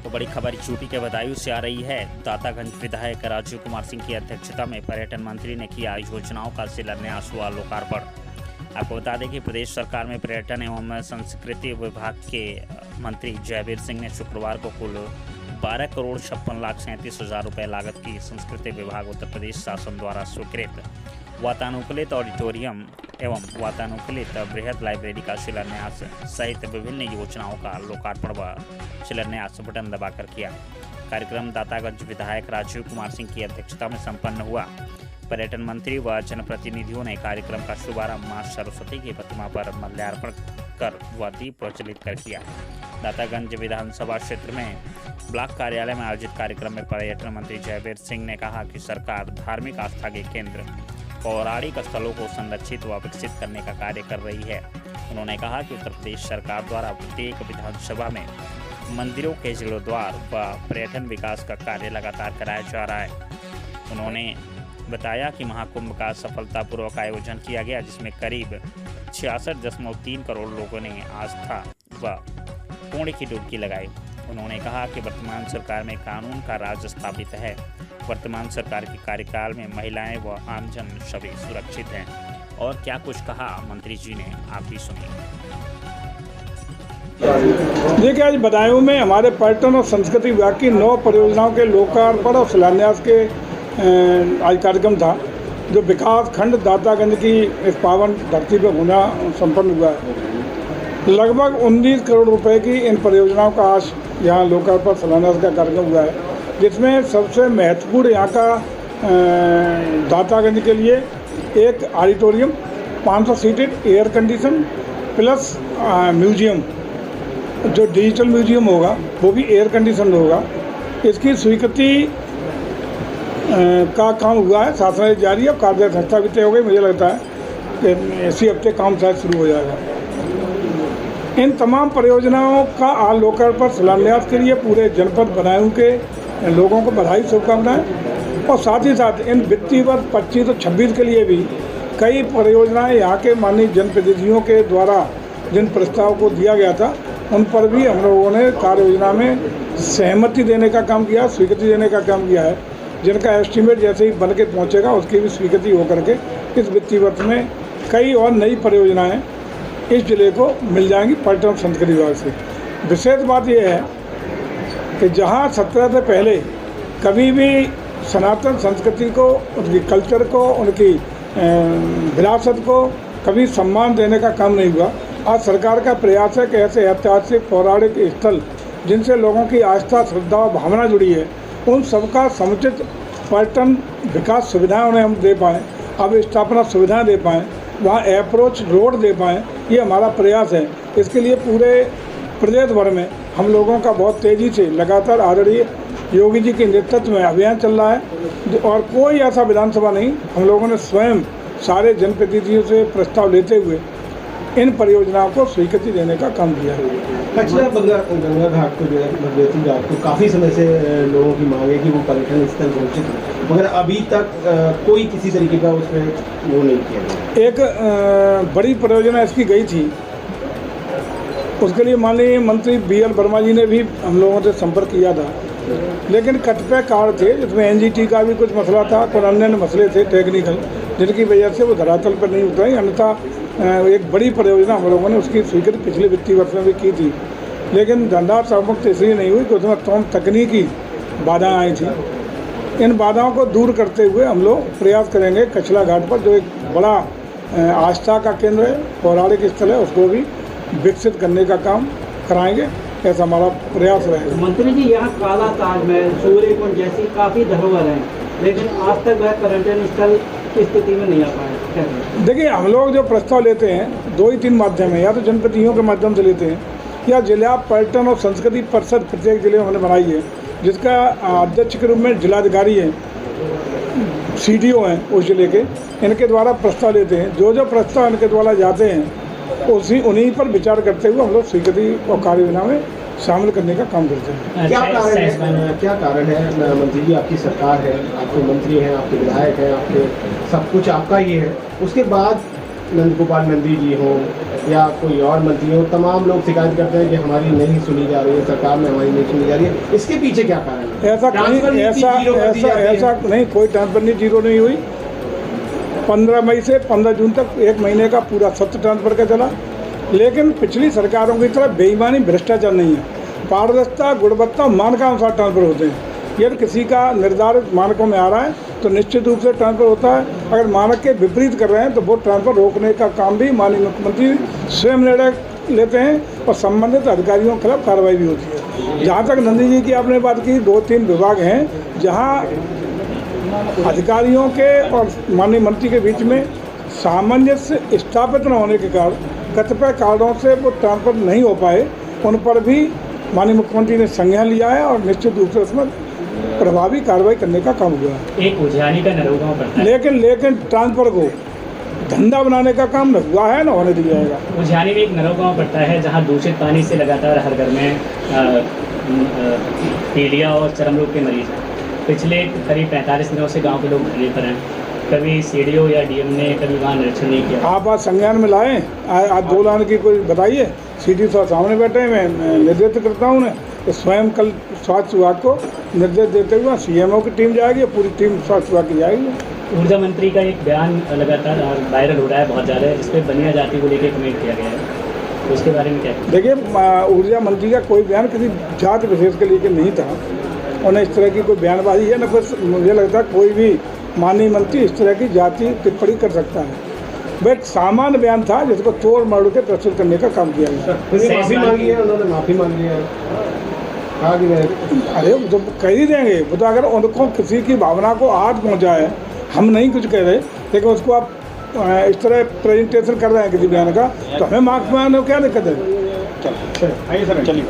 तो बड़ी खबर यूपी के बदायूं से आ रही है। दातागंज विधायक राजीव कुमार सिंह की अध्यक्षता में पर्यटन मंत्री ने किया योजनाओं का शिलान्यास व लोकार्पण। आपको बता दें कि प्रदेश सरकार में पर्यटन एवं संस्कृति विभाग के मंत्री जयवीर सिंह ने शुक्रवार को कुल 12,56,37,000 रुपये लागत की संस्कृति विभाग उत्तर प्रदेश शासन द्वारा स्वीकृत वातानुकूलित ऑडिटोरियम एवं वातानुकूलित बृहद लाइब्रेरी का शिलान्यास सहित विभिन्न योजनाओं का लोकार्पण व शिलान्यास बटन दबाकर किया। कार्यक्रम दातागंज विधायक राजीव कुमार सिंह की अध्यक्षता में संपन्न हुआ। पर्यटन मंत्री व जनप्रतिनिधियों ने कार्यक्रम का शुभारंभ मां सरस्वती की प्रतिमा पर माल्यार्पण कर व दीप प्रज्वलित कर किया। दातागंज विधानसभा क्षेत्र में ब्लॉक कार्यालय में आयोजित कार्यक्रम में पर्यटन मंत्री जयवीर सिंह ने कहा कि सरकार धार्मिक आस्था के केंद्र पौराणिक स्थलों को संरक्षित व विकसित करने का कार्य कर रही है। उन्होंने कहा कि उत्तर प्रदेश सरकार द्वारा प्रत्येक विधानसभा में मंदिरों के जीर्णोद्धार व पर्यटन विकास का कार्य लगातार कराया जा रहा है। उन्होंने बताया कि महाकुंभ का सफलतापूर्वक आयोजन किया गया, जिसमें करीब 66.3 करोड़ लोगों ने आस्था व पुण्य की डुबकी लगाई। उन्होंने कहा कि वर्तमान सरकार में कानून का राज स्थापित है। वर्तमान सरकार के कार्यकाल में महिलाएं व आमजन सभी सुरक्षित हैं। और क्या कुछ कहा मंत्री जी ने, आप भी सुनिए। देखिए, आज बदायूं में हमारे पर्यटन और संस्कृति विभाग की 9 परियोजनाओं के लोकार्पण और शिलान्यास के आज कार्यक्रम था, जो विकास खंड दातागंज की इस पावन धरती पर होना संपन्न हुआ है। लगभग 19 करोड़ रुपए की इन परियोजनाओं का आज यहाँ लोकार्पण शिलान्यास का कार्यक्रम हुआ है, जिसमें सबसे महत्वपूर्ण यहाँ का दातागंज के लिए एक auditorium 500 seated air condition plus museum, जो डिजिटल म्यूजियम होगा वो भी एयर कंडीशन होगा। इसकी स्वीकृति का काम हुआ है, शासन जारी है, कार्य संस्था भी तय हो गई। मुझे लगता है कि इसी हफ्ते काम शायद शुरू हो जाएगा। इन तमाम परियोजनाओं का लोकार्पण शिलान्यास के लिए पूरे जनपद बदायूं के लोगों को बधाई शुभकामनाएं। और साथ ही साथ इन वित्तीय वर्ष 25 और 26 के लिए भी कई परियोजनाएं यहाँ के माननीय जनप्रतिनिधियों के द्वारा जिन प्रस्ताव को दिया गया था, उन पर भी हम लोगों ने कार्य योजना में सहमति देने का काम किया, स्वीकृति देने का काम किया है, जिनका एस्टीमेट जैसे ही बन के पहुँचेगा उसकी भी स्वीकृति होकर के इस वित्तीय वर्ष में कई और नई परियोजनाएँ इस जिले को मिल जाएंगी पर्यटन संस्कृति विभाग से। विशेष बात यह है कि जहां 17 से पहले कभी भी सनातन संस्कृति को, उनकी कल्चर को, उनकी विरासत को कभी सम्मान देने का काम नहीं हुआ, आज सरकार का प्रयास है कि ऐसे ऐतिहासिक पौराणिक स्थल जिनसे लोगों की आस्था, श्रद्धा और भावना जुड़ी है, उन सबका समुचित पर्यटन विकास सुविधाएँ उन्हें हम दे पाएँ, अब स्थापना सुविधाएँ दे पाएँ, वहाँ अप्रोच रोड दे पाएँ, ये हमारा प्रयास है। इसके लिए पूरे प्रदेश भर में हम लोगों का बहुत तेज़ी से लगातार आदरणीय योगी जी के नेतृत्व में अभियान चल रहा है। और कोई ऐसा विधानसभा नहीं, हम लोगों ने स्वयं सारे जनप्रतिनिधियों से प्रस्ताव लेते हुए इन परियोजनाओं को स्वीकृति देने का काम किया है। अच्छा, गंगा घाट को जो है भगवती घाट को काफ़ी समय से लोगों की मांग है कि वो पर्यटन स्थल घोषित हो, मगर अभी तक कोई किसी तरीके का उसमें वो नहीं किया गया। एक बड़ी परियोजना इसकी गई थी, उसके लिए माननीय मंत्री BL वर्मा जी ने भी हम लोगों से संपर्क किया था, लेकिन कतिपय कारण थे, जिसमें NGT का भी कुछ मसला था, कुछ अन्य मसले थे टेक्निकल, जिनकी वजह से वो धरातल पर नहीं उतरी। अन्यथा एक बड़ी परियोजना हम लोगों ने उसकी स्वीकृति पिछले वित्तीय वर्ष में भी की थी, लेकिन धंधा सामुक्त इसलिए नहीं हुई कि उसमें तकनीकी बाधाएँ आई थी। इन बाधाओं को दूर करते हुए हम लोग प्रयास करेंगे कचला घाट पर, जो एक बड़ा आस्था का केंद्र है, पौराणिक स्थल है, उसको भी विकसित करने का काम कराएंगे, ऐसा हमारा प्रयास रहेगा। मंत्री जी, यहाँ काला ताजमहल, सूर्यकुंड जैसी काफ़ी धरोहर हैं, लेकिन आज तक वह पर्यटन स्थल की स्थिति में नहीं आ पाया। देखिए, हम लोग जो प्रस्ताव लेते हैं 2 ही 3 माध्यम है, या तो जनप्रतिनिधियों के माध्यम से लेते हैं, या जिला पर्यटन और संस्कृति परिषद प्रत्येक जिले में हमने बनाई है, जिसका अध्यक्ष के रूप में जिलाधिकारी हैं, CDO हैं उस जिले के, इनके द्वारा प्रस्ताव लेते हैं। जो प्रस्ताव इनके द्वारा जाते हैं उन्हीं पर विचार करते हुए हम लोग स्वीकृति और कार्य योजना में शामिल करने का काम करते हैं। क्या कारण है मंत्री जी, आपकी सरकार है, आपके मंत्री हैं, आपके विधायक हैं, आपके सब कुछ आपका ये है, उसके बाद नंद गोपाल नंदी जी हो या कोई और मंत्री हो, तमाम लोग शिकायत करते हैं कि हमारी नहीं सुनी जा रही है, सरकार में हमारी नहीं सुनी जा रही है। इसके पीछे क्या कारण है? ऐसा ट्रांसफर नहीं, नीति जीरो कर दी जाती है। ऐसा नहीं, कोई ट्रांसफर नीति जीरो नहीं हुई। 15 मई से 15 जून तक 1 महीने का पूरा सत्र ट्रांसफर का चला, लेकिन पिछली सरकारों की तरह बेईमानी भ्रष्टाचार नहीं है। पारदर्शिता, गुणवत्ता, मानकानुसार ट्रांसफर होते हैं। यदि किसी का निर्धारित मानकों में आ रहा है तो निश्चित रूप से ट्रांसफर होता है। अगर मानक के विपरीत कर रहे हैं तो वो ट्रांसफर रोकने का काम भी माननीय मुख्यमंत्री स्वयं निर्णय लेते हैं और संबंधित अधिकारियों के खिलाफ कार्रवाई भी होती है। जहाँ तक नंदी जी की आपने बात की, 2-3 विभाग हैं जहाँ अधिकारियों के और माननीय मंत्री के बीच में सामंजस्य स्थापित न होने के कारण कतिपय कारणों से वो ट्रांसफर नहीं हो पाए। उन पर भी माननीय मुख्यमंत्री ने संज्ञान लिया है और निश्चित रूप से उसमें प्रभावी कार्रवाई करने का काम हुआ है। एक उज्जैनी का नरोगांव पड़ता है, लेकिन ट्रांसफर को धंधा बनाने का काम न हुआ है, न होने दिया जाएगा। उज्जैनी में एक नरोगांव पड़ता है जहां दूषित पानी से लगातार हर घर में पीलिया और चर्म रोग के मरीज हैं। पिछले करीब 45 दिनों से गांव के लोग धरने पर हैं। कभी सीडीओ या डीएम ने कभी वहाँ निरीक्षण नहीं किया। आप आज संज्ञान में लाएँ, आज 2 लाने की कोई बताइए। सीडी साहब सामने बैठे हैं, मैं निर्देश करता हूँ उन्हें तो स्वयं कल स्वास्थ्य विभाग को निर्देश देते हुए सीएमओ की टीम जाएगी, पूरी टीम स्वास्थ्य विभाग की जाएगी। ऊर्जा मंत्री का एक बयान लगातार वायरल हो रहा है बहुत ज़्यादा, जिसपे बनिया जाति को लेकर कमेंट किया गया है, तो उसके बारे में क्या? देखिए, ऊर्जा मंत्री का कोई बयान किसी जाति विशेष के लेकर नहीं था। उन्हें इस तरह की कोई बयानबाजी है, न कोई, मुझे लगता है कोई भी माननीय मंत्री इस तरह की जाति टिप्पणी कर सकता है। वह एक सामान्य बयान था जिसको तोड़ मरोड़ के प्रस्तुत करने का काम किया गया। माफ़ी मांगी है उन्होंने, माफ़ी मांगी है, कहा कि अरे वो तो कह ही देंगे। वो तो अगर उनको किसी की भावना को आहत पहुंचा है, हम नहीं कुछ कह रहे, लेकिन उसको आप इस तरह प्रेजेंटेशन कर रहे हैं किसी बयान का, तो हमें मार्क्स में आने को क्या दिक्कत है? चलिए, आइए सर, चलिए।